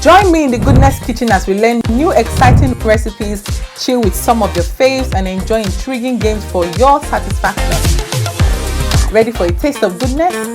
Join me in the Goodness Kitchen as we learn new exciting recipes, chill with some of your faves, and enjoy intriguing games for your satisfaction. Ready for a taste of goodness?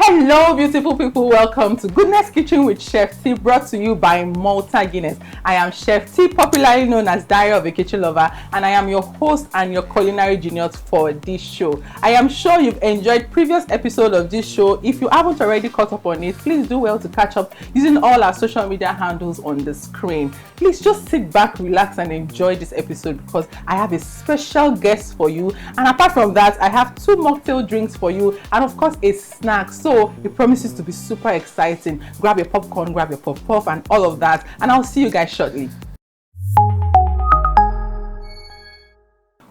Hello beautiful people, welcome to Goodness Kitchen with Chef T, brought to you by Malta Guinness. I am Chef T, popularly known as Diary of a Kitchen Lover, and I am your host and your culinary genius for this show. I am sure you've enjoyed previous episodes of this show. If you haven't already caught up on it, please do well to catch up using all our social media handles on the screen. Please just sit back, relax, and enjoy this episode because I have a special guest for you, and apart from that, I have 2 mocktail drinks for you and of course a snack. So it promises to be super exciting. Grab your popcorn, grab your puff puff, and all of that, and I'll see you guys shortly.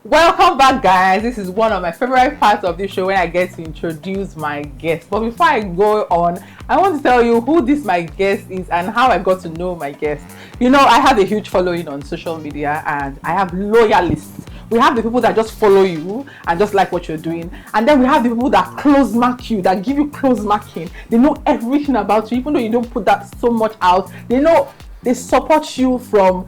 Welcome back, guys. This is one of my favorite parts of this show when I get to introduce my guest. But before I go on, I want to tell you who this my guest is and how I got to know my guest. You know, I have a huge following on social media and I have loyalists. We have the people that just follow you and just like what you're doing, and then we have the people that close mark you, that give you close marking. They know everything about you, even though you don't put that so much out. They support you from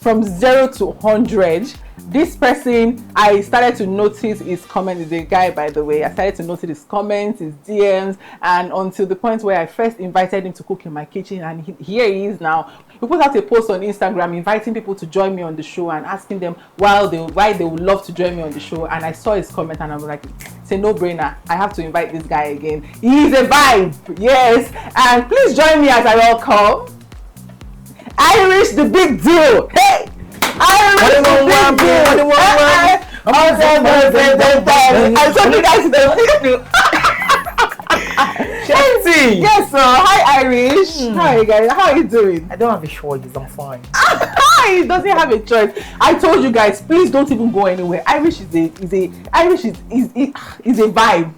0 to 100. This person, I started to notice his comments. Is a guy, by the way. I started to notice his comments, his DMs, and until the point where I first invited him to cook in my kitchen, and here he is now. We put out a post on Instagram inviting people to join me on the show and asking them why they would love to join me on the show, and I saw his comment and I was like, it's a no-brainer. I have to invite this guy again. He's a vibe, yes. And please join me as I welcome Irish the Big Deal. Hey, Irish the Big Deal. I told you guys the yes, sir. Hi, Irish. Hi, guys. How are you doing? I don't have a choice. I'm fine. He doesn't have a choice. I told you guys, please don't even go anywhere. Irish is a vibe.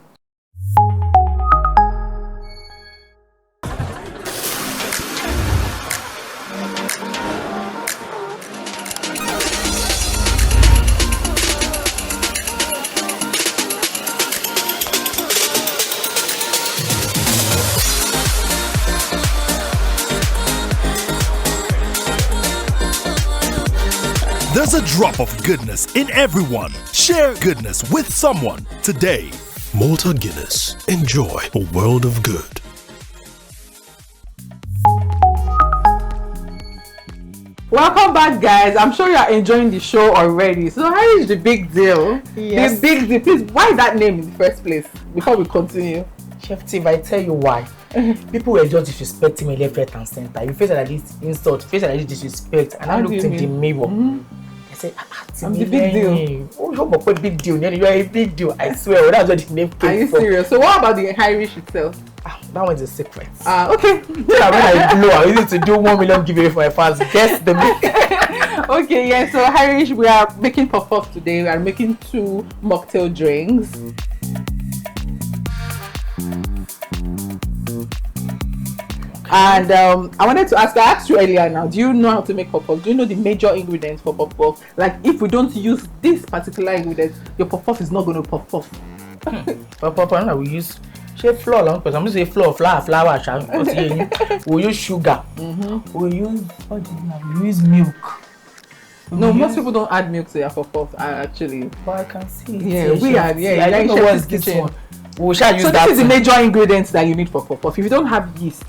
There's a drop of goodness in everyone. Share goodness with someone today. Malta Guinness. Enjoy a world of good. Welcome back, guys. I'm sure you are enjoying the show already. So how is the Big Deal? Yes. The Big Deal. Please, why that name in the first place? Before we continue. Chef T, if I tell you why. People were just disrespecting me left, right, and center. You face like this insult, face like this disrespect, and I looked in the mirror. I said, I'm the Big Deal. Oh, you're a big deal. You are a big deal. I swear, that's what the name came from. Are you serious? So what about the Irish itself? That one's a secret. Okay. Yeah, when I blow, I used to do 1 million giveaway for my fans. Guess the Okay, yeah. So Irish, we are making puff puff today. We are making 2 mocktail drinks. And I wanted to ask, I asked you earlier now, do you know how to make puff puff? Do you know the major ingredients for puff puff? Like, if we don't use this particular ingredient, your puff puff is not going to puff puff. Puff puff, we use flour, because I'm going to say flour. We use sugar. We use milk. No, most people don't add milk to their puff puff, actually. But I can see it. Yeah, we are. Yeah, I don't know what's this one. We shall use so that. This is the major ingredients that you need for puff puff. If you don't have yeast.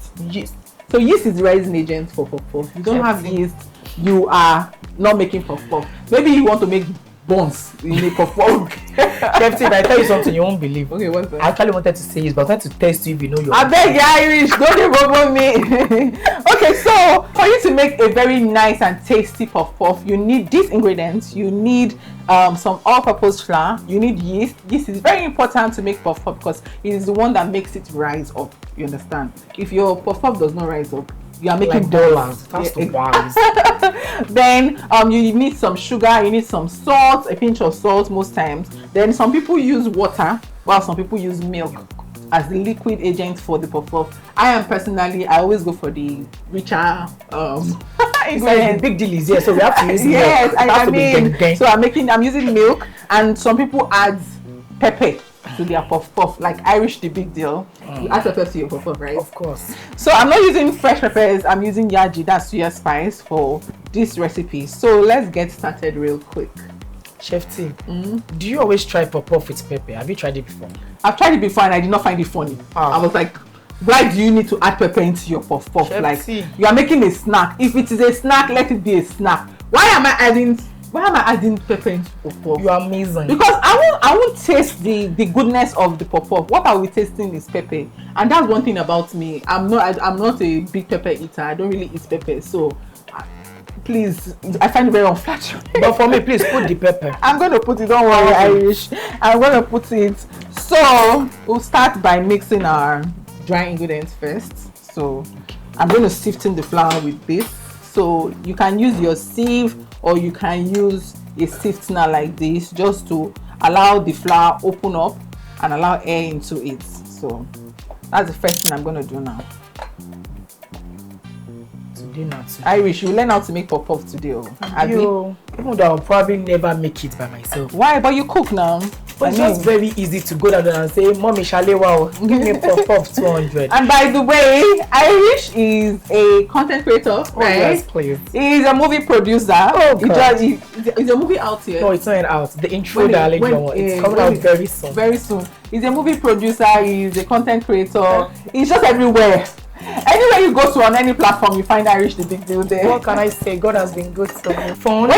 So yeast is the rising agent for puff puff. If you don't have yeast, you are not making puff puff. Maybe you want to make buns in a puff puff. If I tell you something you won't believe. Okay, what's that? I actually wanted to say this, but I wanted to test you if you know your. I beg you, Irish, don't involve me. Okay, so for you to make a very nice and tasty puff puff, you need these ingredients. You need some all-purpose flour. You need yeast. Yeast is very important to make puff puff because it is the one that makes it rise up. You understand? If your puff puff does not rise up, you are making like dollars. That's the wise. Then you need some sugar, you need some salt, a pinch of salt most times. Then some people use water, while some people use milk as the liquid agent for the puff puff. I always go for the richer It's big deal is here, so we have to use milk. Yes, so I'm using milk, and some people add pepper to their puff puff, like Irish the big deal. You add pepper to your puff puff, right? Of course. So I'm not using fresh peppers, I'm using yaji, that's suya spice, for this recipe. So let's get started real quick. Chef T, do you always try puff puff with pepper? Have you tried it before? I've tried it before and I did not find it funny. I was like, why do you need to add pepper into your puff puff? Chef Like, T. you are making a snack. If it is a snack, let it be a snack. Why am I adding pepper into puff puff? You are amazing. Because I won't taste the goodness of the puff puff. What I will be tasting is pepper, and that's one thing about me. I'm not a big pepper eater. I don't really eat pepper, so please, I find it very unflattering. But for me, please put the pepper. I'm going to put it, don't worry, Irish. I'm going to put it. So we'll start by mixing our dry ingredients first. So I'm going to sift in the flour with this. So you can use your sieve or you can use a siftener like this, just to allow the flour open up and allow air into it. So that's the first thing I'm going to do now. Irish, you learn how to make puff puff today. Even though I'll probably never make it by myself. Why? But you cook now. But it's just very easy to go down there and say, Mommy, Shalewa, give me puff puff 200. And by the way, Irish is a content creator, right? Yes, please. He's a movie producer. Oh, God. Is a movie out here? No, it's not out. The intro, darling, it's coming out very soon. Very soon. He's a movie producer. He's a content creator. He's just everywhere. Anywhere you go to on any platform, you find Irish the big deal there. What can I say? God has been good to me.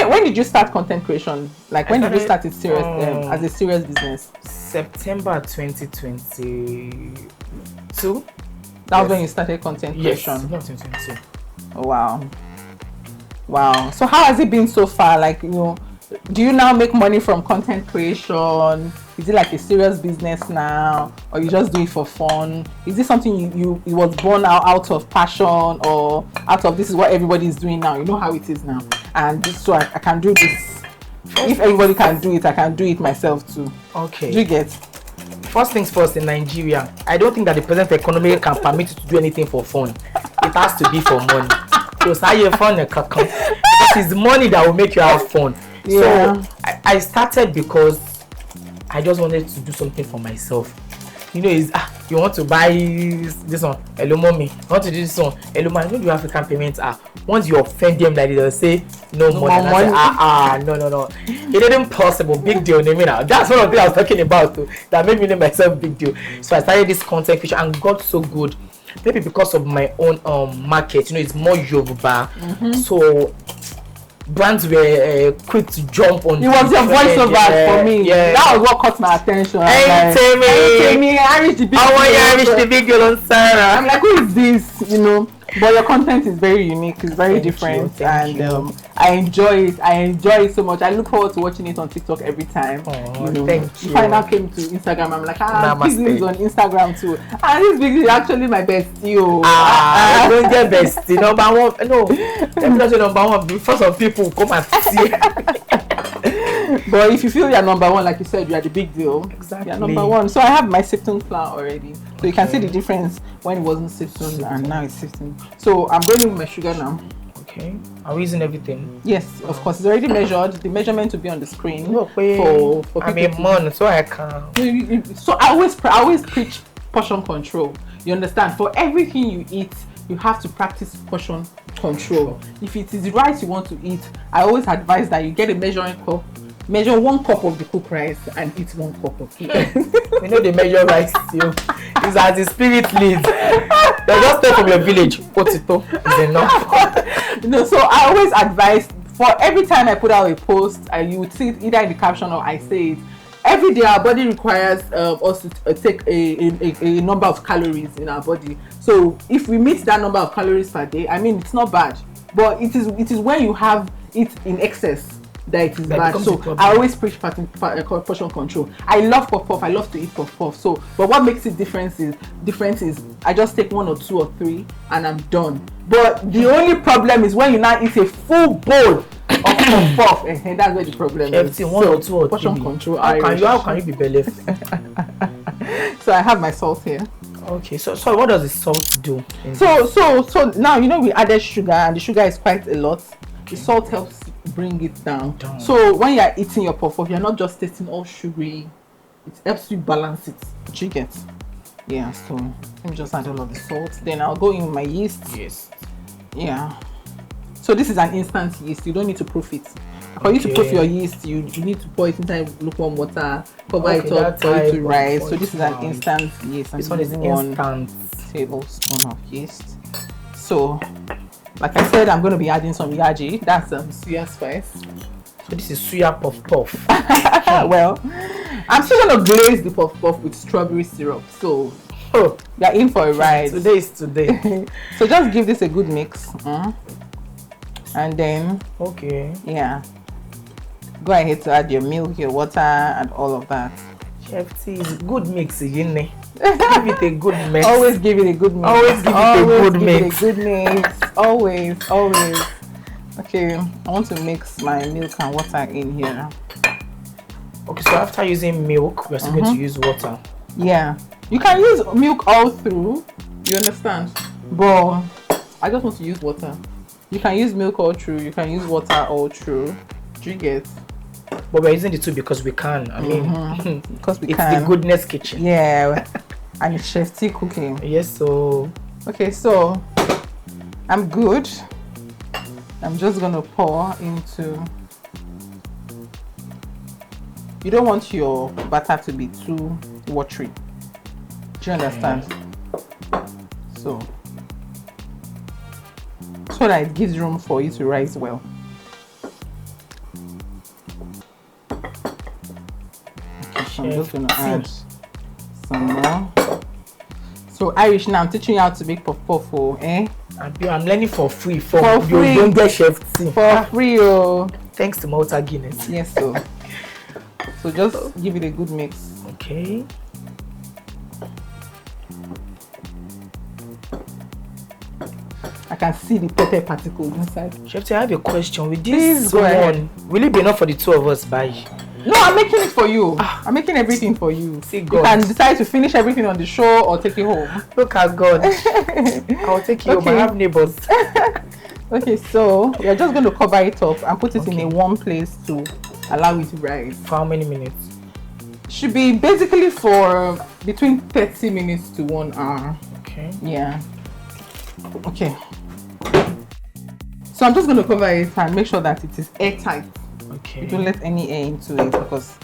When did you start content creation? Like, when did you start it serious as a serious business? September 2022. That was when you started content creation. Yes, 2022. Wow. So how has it been so far? Like, do you now make money from content creation? Is it like a serious business now, or you just do it for fun? Is this something you was born out of passion, or out of this is what everybody is doing now? You know how it is now, and so I can do this. If everybody can do it, I can do it myself too. Okay. Do you get? First things first, in Nigeria, I don't think that the present economy can permit you to do anything for fun. It has to be for money. Because it's money that will make you have fun. Yeah. So I started because I just wanted to do something for myself. You want to buy this one, hello mommy. You want to do this one, hello mommy. You know the African payments are. Once you offend them, like they'll say no more money. No. It isn't possible. Big deal, name it now. That's one of the things I was talking about too. That made me name myself big deal. So I started this content creation and got so good. Maybe because of my own market, it's more Yoruba. So brands were quick to jump on. It was your voiceover for me. Yeah. That was what caught my attention. Hey, Timmy, Irish the big girl. Irish the big girl on Sarah. I'm like, who is this? But your content is very unique. It's very different, and I enjoy it. I enjoy it so much. I look forward to watching it on TikTok every time. Thank you. If I now came to Instagram, I'm like, this is on Instagram too. And this big is actually my bestie. Don't get bestie. Number one. No, let me not say number one. Before some people come and see. But if you feel you're number one, like you said, you are the big deal. Exactly. You're number one. So I have my sifting flour already. So you can see the difference when it wasn't sifting and now it's sifting. So I'm going with my sugar now. Okay. Are we using everything? Yes, of course. It's already measured. The measurement will be on the screen. For people. I'm a man, so I can. So I always preach portion control. You understand? For everything you eat, you have to practice portion control. If it is the rice you want to eat, I always advise that you get a measuring cup. Measure 1 cup of the cooked rice and eat 1 cup of it. We know they measure rice too. It's as the spirit leads. They just take from your village. Potito is enough. So I always advise, for every time I put out a post, you would see it either in the caption or I say it. Every day our body requires us to take a number of calories in our body. So if we meet that number of calories per day, I mean, it's not bad. But it is when you have it in excess that it is bad. So I always preach portion control. I love puff puff. I love to eat puff puff. So, but what makes it different is I just take 1 or 2 or 3 and I'm done. But the only problem is when you now eat a full bowl of puff puff. That's where the problem is. 1 or 2 or 3. Portion control. How can you be believed? So I have my salt here. Okay, so what does the salt do? So now we added sugar, and the sugar is quite a lot. The salt helps bring it down. So when you are eating your puff puff, you're not just tasting all sugary it helps you balance it. Do you get? Yeah, so let me just add all of the salt. Then I'll go in with my yeast. Yes. Yeah. So this is an instant yeast. You don't need to proof it. For you to proof your yeast, you need to pour it inside lukewarm water, cover it up for it to rise. So this is an instant yeast. This one is instant. Tablespoon of yeast. So, like I said, I'm going to be adding some yaji. That's suya spice. So this is suya puff puff. Well, I'm still going to glaze the puff puff with strawberry syrup. So you're in for a ride. Today is today. So just give this a good mix. And then, yeah, go ahead to add your milk, your water, and all of that. Chef T, good mix, you know. Give it a good mix. Always give it a good mix. Always give it a good mix. It a good mix. Always, always. Okay, I want to mix my milk and water in here. Okay, so after using milk, we're still going to use water. Yeah, you can use milk all through. You understand? But I just want to use water. You can use milk all through. You can use water all through. Do you get? But we're using the two because we can. I mean, because we it's can. the goodness kitchen. Yeah, and it's Chef T cooking. Yes, so. Okay, so I'm good. I'm just gonna pour into. You don't want your batter to be too watery. Do you understand? So that it gives room for it to rise well. So I'm just gonna add some more. So Irish, now I'm teaching you how to make puff puff, eh? I'm learning for free. For free. You don't get Chef T. For free, oh. Thanks to Malta Guinness. Yes, so just give it a good mix. Okay. I can see the pepper particles inside. Chef T, I have a question. With this one, will it be enough for the two of us by? No, I'm making it for you. I'm making everything for you. See, God. You can decide to finish everything on the show or take it home. Look at God. I'll take you home. I have neighbors. Okay, so we're just going to cover it up and put it in a warm place to allow it to rise. For how many minutes? Should be basically for between 30 minutes to 1 hour. Okay. Yeah. Okay. So I'm just going to cover it and make sure that it is airtight. Okay. You don't let any air into it because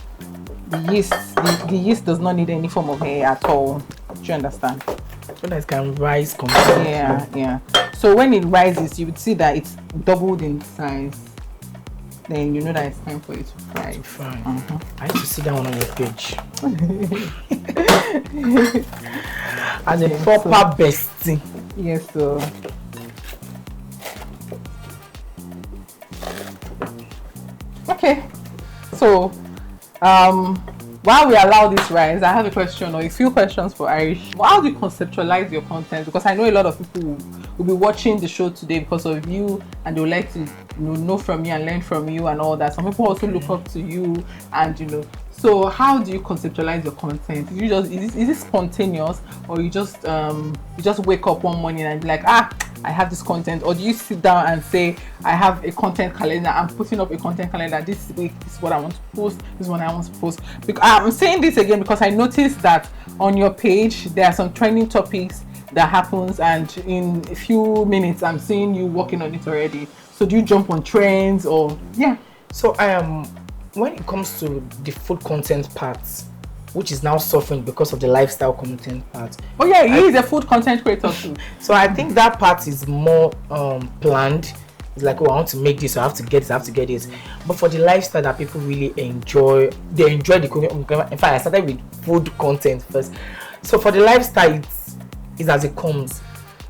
the yeast does not need any form of air at all. Do you understand? So that it can rise completely. Yeah. So when it rises, you would see that it's doubled in size. Then you know that it's time for it to fry. I need to see that one on your page. As a proper bestie. Yes, so. Okay, so while we allow this rise, I have a question or a few questions for Irish. How do you conceptualize your content? Because I know a lot of people will be watching the show today because of you, and they would like to know from you and learn from you and all that. Some people also look up to you, and So how do you conceptualize your content? Is it spontaneous, or you just wake up one morning and be like, I have this content, or do you sit down and say, I have a content calendar, I'm putting up a content calendar, this week this is what I want to post, this is what I want to post? Because I'm saying this again because I noticed that on your page there are some trending topics that happens, and in a few minutes I'm seeing you working on it already. So do you jump on trends or So when it comes to the food content part, which is now suffering because of the lifestyle content part. Oh yeah, he is a food content creator too. So I think that part is more planned. It's like, I want to make this, I have to get this. But for the lifestyle that people really enjoy, they enjoy the cooking. In fact, I started with food content first. So for the lifestyle, it's as it comes.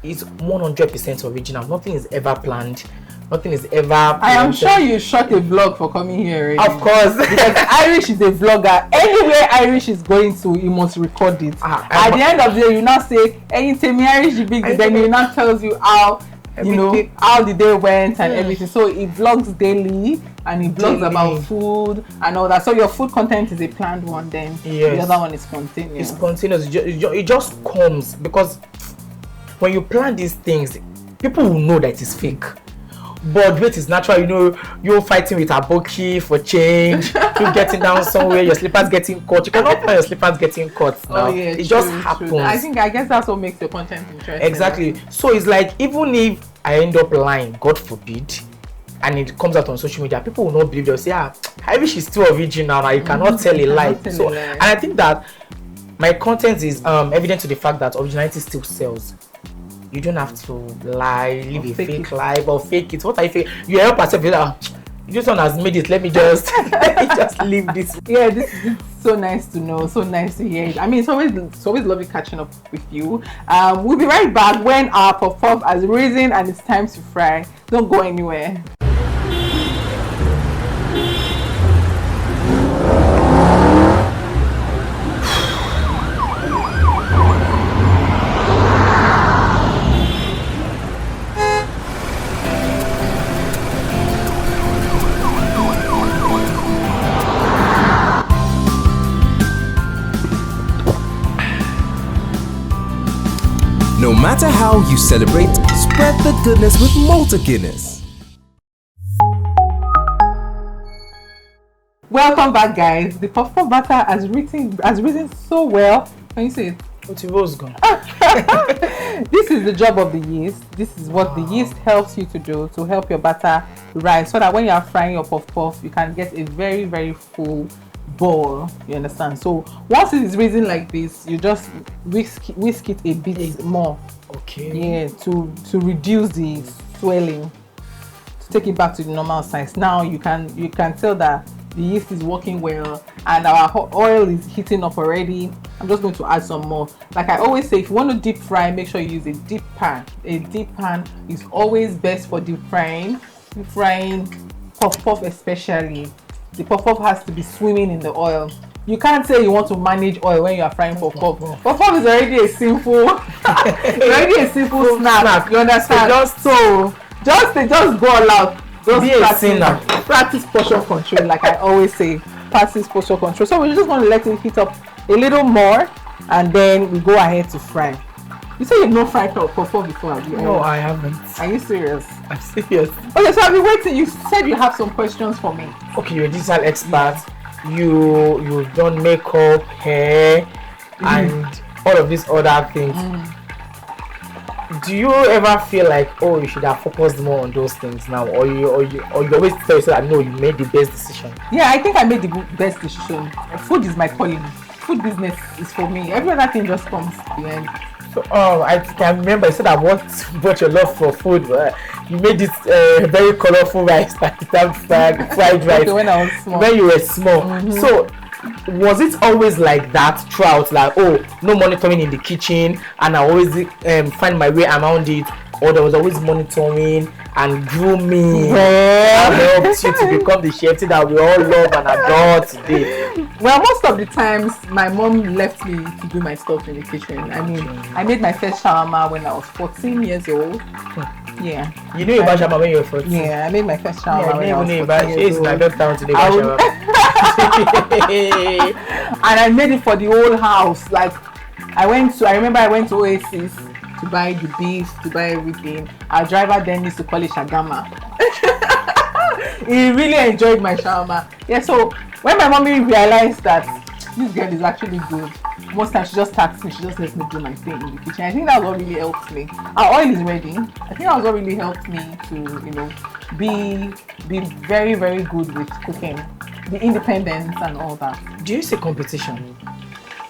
It's 100% original. Nothing is ever planned. Nothing is ever. I am sure you shot a vlog for coming here already. Of course. Because Irish is a vlogger. Anywhere Irish is going to, you must record it. At the end of the day, you now say, anything Irish is big, then he now tells you how, how the day went and everything. So he vlogs daily and he vlogs about food and all that. So your food content is a planned one then. Yes. The other one is spontaneous. It's spontaneous. It just comes because when you plan these things, people will know that it's fake. but wait is natural. You know, you're fighting with aboki for change. You getting down somewhere, your slippers getting caught. You cannot find your slippers getting caught now. Oh, yeah, it just happens. I guess that's what makes your content interesting. Exactly. So it's like, even if I end up lying, God forbid, and it comes out on social media, people will not believe. They'll say, I wish she's still original. Now you cannot tell a lie. So, and I think that my content is evident to the fact that originality still sells. You don't have to lie, live a fake life, or fake it. What are you fake? You help yourself. This one has made it. Let me just leave this. Yeah, this is so nice to know. So nice to hear it. I mean, it's always lovely catching up with you. We'll be right back when our puff puff has risen and it's time to fry. Don't go anywhere. No matter how you celebrate, spread the goodness with Malta Guinness. Welcome back, guys. The puff puff batter has risen so well. Can you see it? This is the job of the yeast. This is what the yeast helps you to do to help your batter rise, so that when you are frying your puff puff, you can get a very, very full ball. You understand? So once it is risen like this, you just whisk it a bit more. Okay. Yeah, to reduce the swelling, to take it back to the normal size. Now you can tell that the yeast is working well and our oil is heating up already. I'm just going to add some more. Like I always say, if you want to deep fry, make sure you use a deep pan. A deep pan is always best for deep frying puff puff especially. The puff puff has to be swimming in the oil. You can't say you want to manage oil when you are frying puff puff. Puff puff is already a simple snack. You understand? Just go all out. Practice portion control, like I always say. Practice portion control. So we just want to let it heat up a little more, and then we go ahead to fry. You say you've not fried puff puff before, have you? No, I haven't. Are you serious? I'm serious. Okay, so I've been waiting. You said you have some questions for me. Okay, you're a digital expert. You've done makeup, hair, and all of these other things. Do you ever feel like, oh, you should have focused more on those things now, or you always tell yourself that no, you made the best decision? Yeah, I think I made the best decision. Food is my calling. Food business is for me. Every other thing just comes at the end. So, I can remember you said that what your love for food. You made this very colorful rice, like fried rice. When I was small. When you were small. So, was it always like that throughout? Like, oh, no monitoring in the kitchen, and I always find my way around it, or there was always monitoring and grooming that helped you to become the chef that we all love and adore today? Well, most of the times my mom left me to do my stuff in the kitchen. I mean, I made my first shawarma when I was 14 years old. Yeah. You knew about shawarma when you were 14? Yeah, I made my first shawarma when I was 14 years old. I don't down to the shawarma. And I made it for the whole house. Like, I remember I went to Oasis to buy the beef, to buy everything. Our driver then used to call it shagama. He really enjoyed my shawarma. Yeah, so when my mommy realized that this girl is actually good, most times she just taxes me, she just lets me do my thing in the kitchen. I think that was what really helped me. Our oil is ready. I think that was what really helped me to, be very, very good with cooking, the independence and all that. Do you see competition?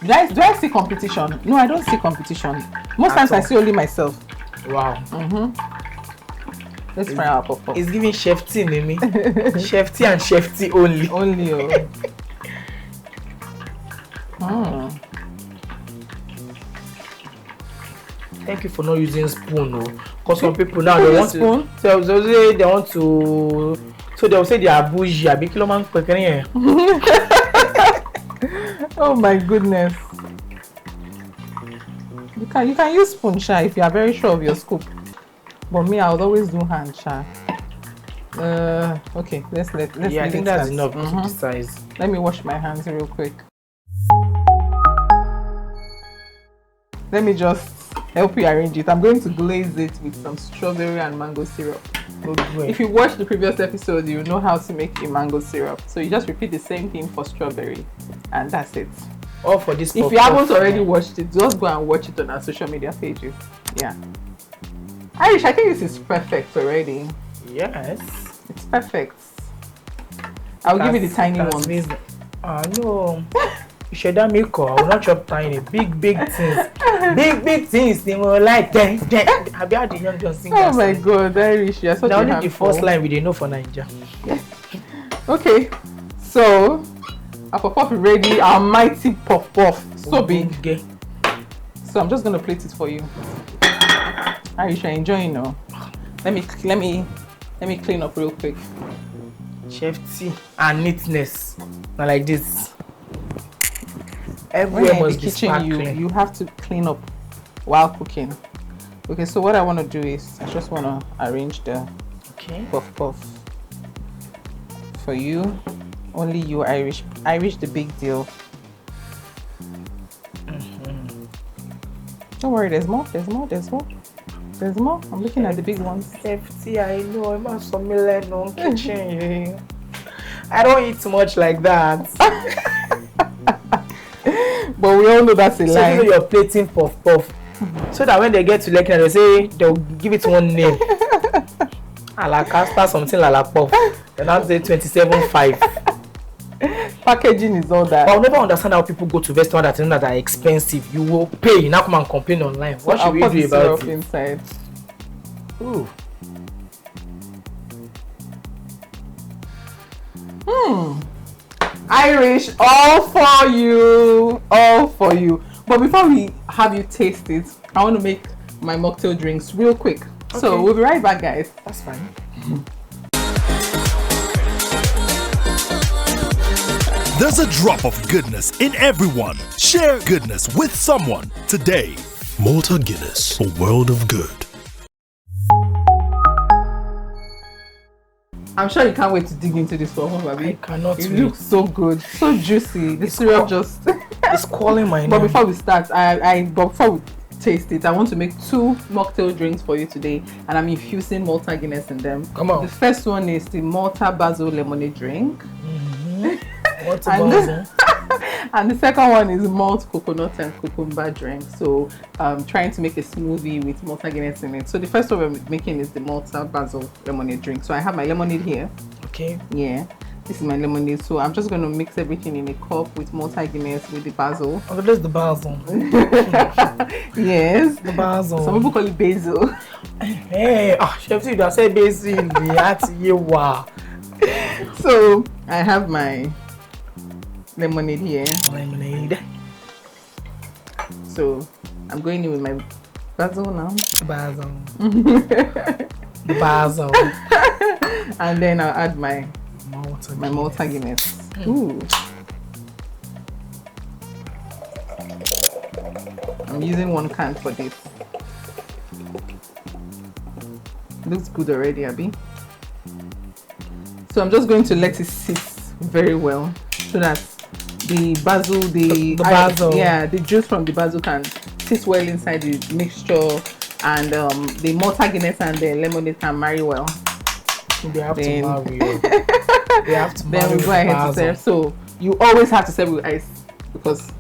Do I see competition? No, I don't see competition. Most times I see only myself. Wow. Let's try our puff puff. It's giving chef tea, Mimi. Chef tea and chef tea only. Only. Thank you for not using spoon, because some people now they want spoon. They want to. So they'll say they are bougie. Oh my goodness. You can use spoon, Sha, if you are very sure of your scoop. But me, I would always do hand, Sha. Okay, let's I think that's enough to the size. Let me wash my hands real quick. Let me just help you arrange it. I'm going to glaze it with some strawberry and mango syrup. If you watch the previous episode, you know how to make a mango syrup. So you just repeat the same thing for strawberry, and that's it. All for this. If you haven't already watched it, just go and watch it on our social media pages. Yeah. Irish, I think this is perfect already. Yes. It's perfect. I'll give you the tiny ones. No. You should have make I will not chop tiny. Big things. big things. They were like have you had the young John sing? Oh my god, Irish, you're such a only the first line we didn't know for Nigeria. Okay. So our puff puff is ready. Our mighty puff puff. So big. Okay. So I'm just gonna plate it for you. Irish, you're enjoying now. Let me clean up real quick. Safety and neatness. Not like this. When Everywhere you're in must the be kitchen, sparkling. you have to clean up while cooking. Okay, so what I want to do is I just want to arrange the puff puff for you. Only you, Irish. Irish, the big deal. Don't worry, there's more. I'm looking at the big ones. Safety, I know. I'm not familiar no kitchen. I don't eat much like that. But we all know that's a lie. So you're plating puff puff. So that when they get to Lekki, they say they'll give it one name. A la Casper, something like la puff. Then I'll say 27.5. Packaging is all that. But I'll never understand how people go to restaurants that are expensive. You will pay. Now come and complain online. What should we do about it? Inside. Ooh. Irish, all for you. But before we have you taste it, I want to make my mocktail drinks real quick. Okay. So we'll be right back, guys. That's fine. There's a drop of goodness in everyone. Share goodness with someone today. Malta Guinness, a world of good. I'm sure you can't wait to dig into this one, baby. I cannot It wait. looks so good, so juicy. The syrup just. It's calling my name. But before we start, before we taste it, I want to make 2 mocktail drinks for you today, and I'm infusing Malta Guinness in them. Come on. The first one is the Malta Basil Lemonade Drink. What's about And the second one is Malta Coconut and Cucumber Drink. So trying to make a smoothie with Malta Guinness in it. So the first one we're making is the Malta Basil Lemonade Drink. So I have my lemonade here. Okay. Yeah, this is my lemonade. So I'm just going to mix everything in a cup with Malta Guinness with the basil. Oh, there's the basil. Yes. The basil. Some people call it basil. Hey, chef, you don't say basil. Wow. So I have my lemonade here. Lemonade. So I'm going in with my basil now. The basil. And then I'll add my Malta Malta Guinness. Ooh. I'm using 1 can for this. Looks good already, Abby. So I'm just going to let it sit very well so that the basil, the juice from the basil can sit well inside the mixture, and the Malta Guinness and the lemonade can marry well. They have to marry. Then we go ahead to serve. So you always have to serve with ice because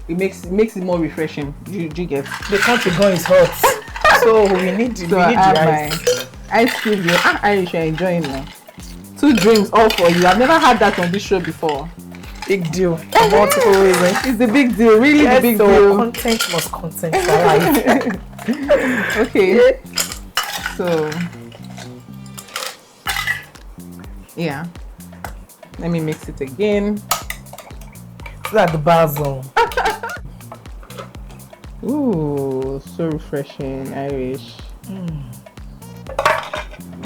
it makes it more refreshing. You get. The country going is hot, so we need the ice. Ice cream. Irish, you're enjoying now. 2 drinks all for you. I've never had that on this show before. Big deal. Multiple reasons. It's the big deal, really. Yes, the big so deal. Content must content for life. Okay. So yeah. Let me mix it again. That's the basil. Ooh, so refreshing, Irish.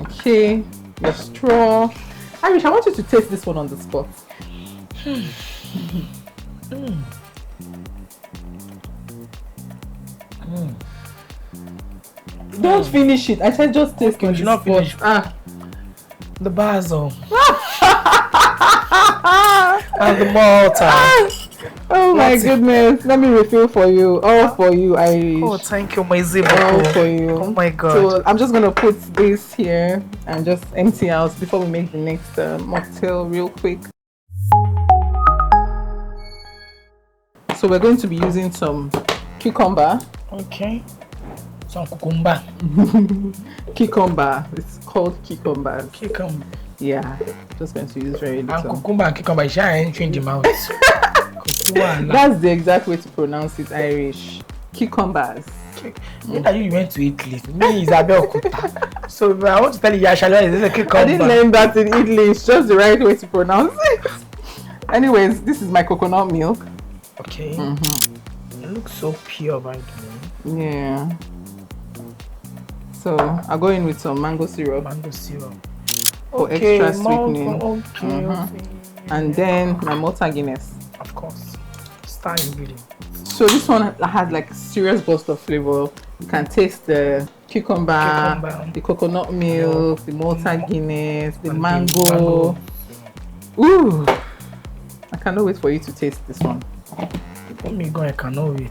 Okay, your straw. Irish, I want you to taste this one on the spot. Don't finish it. I said just taste Okay, on you the not finish. spot. The basil. And the Malta. Oh my goodness. Let me refill for you. All for you, Irish. Oh, thank you, my zip. All for you. Oh my God. So I'm just going to put this here and just empty out before we make the next mocktail real quick. So we're going to be using some cucumber. Okay. Some cucumber. Cucumber. It's called cucumber. Cucumber. Yeah. Just going to use very little. And cucumber and cucumber is entering the mouth. That's the exact way to pronounce it, Irish. Cucumbers. You went to Italy. Me, Isabel Kuta. So I want to tell you, Yashala is a cucumber. I didn't learn that in Italy. It's just the right way to pronounce it. Anyways, this is my coconut milk. Okay. It looks so pure, by the way. Yeah. So I'll go in with some mango syrup. Mango syrup. For extra sweetening. Okay. And then my Malta Guinness. Of course. Star ingredient. So this one has like serious burst of flavor. You can taste the cucumber, the coconut milk, the Malta Guinness, the mango. Ooh! I cannot wait for you to taste this one. Let me go, I cannot wait.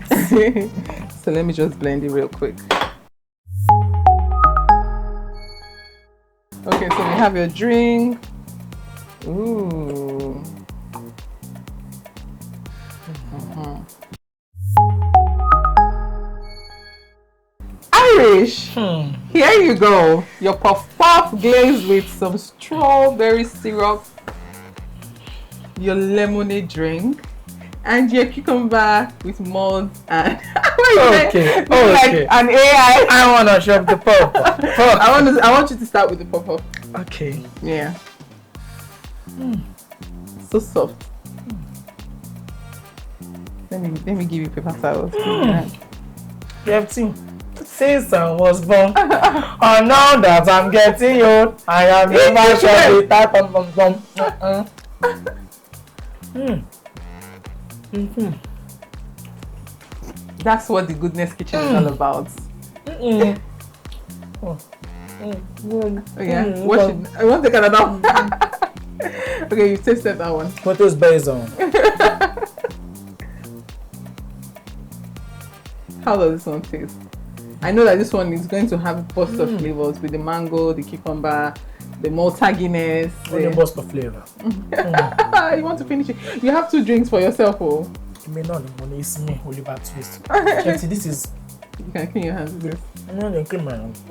So let me just blend it real quick. Okay, so we have your drink. Ooh. Irish. Here you go. Your puff puff glazed with some strawberry syrup. Your lemonade drink. And your cucumber with malt and okay. Like an AI. I wanna shop the puff. I want you to start with the puff puff. Okay. Yeah. So soft. Let me give you paper towels. Captain, Caesar was born. Oh, now that I'm getting old, I am never sure the type of That's what the Goodness Kitchen is all about. Oh yeah, watch it. I want to take another one. Okay, you tasted that one. What is based on? How does this one taste? I know that this one is going to have a burst of flavors with the mango, the cucumber, the Malta Guinness. The burst of flavor. You want to finish it? You have 2 drinks for yourself, oh. You may not the money, it's me, Oliver Twist. Chelsea, this is. You can clean your hands with this. I'm not going to clean my hands.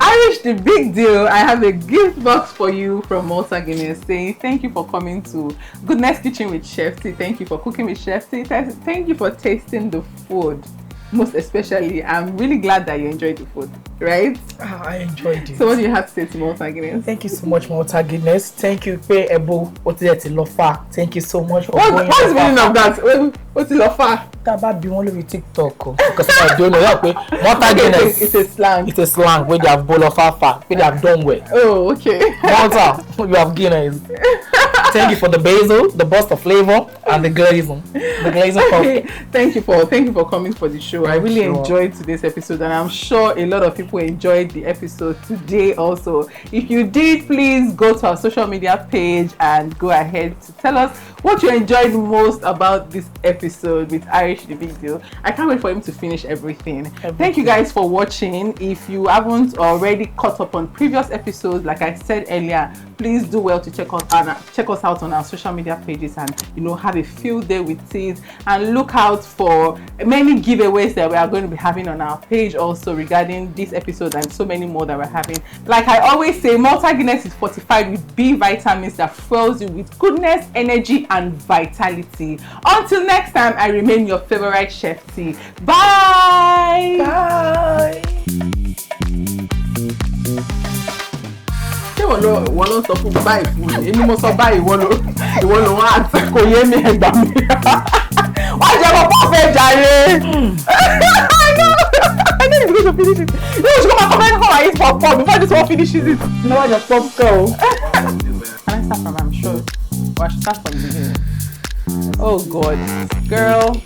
Irish, the big deal. I have a gift box for you from Malta Guinness saying thank you for coming to Goodness Kitchen with Chef T. Thank you for cooking with Chef T. Thank you for tasting the food. Most especially, I'm really glad that you enjoyed the food, right? I enjoyed it. So what do you have to say to Malta Guinness? Thank you so much, Malta Guinness. Thank you, Pe Ebo Otilofa. Thank you so much for what's the meaning of that? What's Otilofa? That be only with TikTok. Because I don't know that way. Malta Guinness. It's a slang. It's a slang where they have bowl of alpha, where they have done well. Oh, okay. Malta, you have Guinness. Thank you for the basil, the burst of flavor, and the glazing. The glazing puff. Thank you for coming for the show. I really enjoyed today's episode, and I'm sure a lot of people enjoyed the episode today also. If you did, please go to our social media page and go ahead to tell us what you enjoyed most about this episode with Irish the Big Deal. I can't wait for him to finish everything. Thank you guys for watching. If you haven't already caught up on previous episodes, like I said earlier, please do well to check us out on our social media pages and have a field day with it, and look out for many giveaways that we are going to be having on our page also regarding this episode and so many more that we're having. Like I always say, Malta Guinness is fortified with B vitamins that fuels you with goodness, energy and vitality. Until next time, I remain your favorite Chef T. Bye. Bye. Wọ́n ló sọ fún báyìí fún mi, èmi mo sọ báyìí ìwọ ló wá àti kò yé mi ẹgbà mi. Wọ́n jẹ́ kó pọ̀ fẹ́ jàre. I know it's going to finish it. You should come and comment how I eat popcorn before this one finishes it. No, I just popcorn. Can I start from? I'm sure. Or I should start from the beginning. Oh God, girl.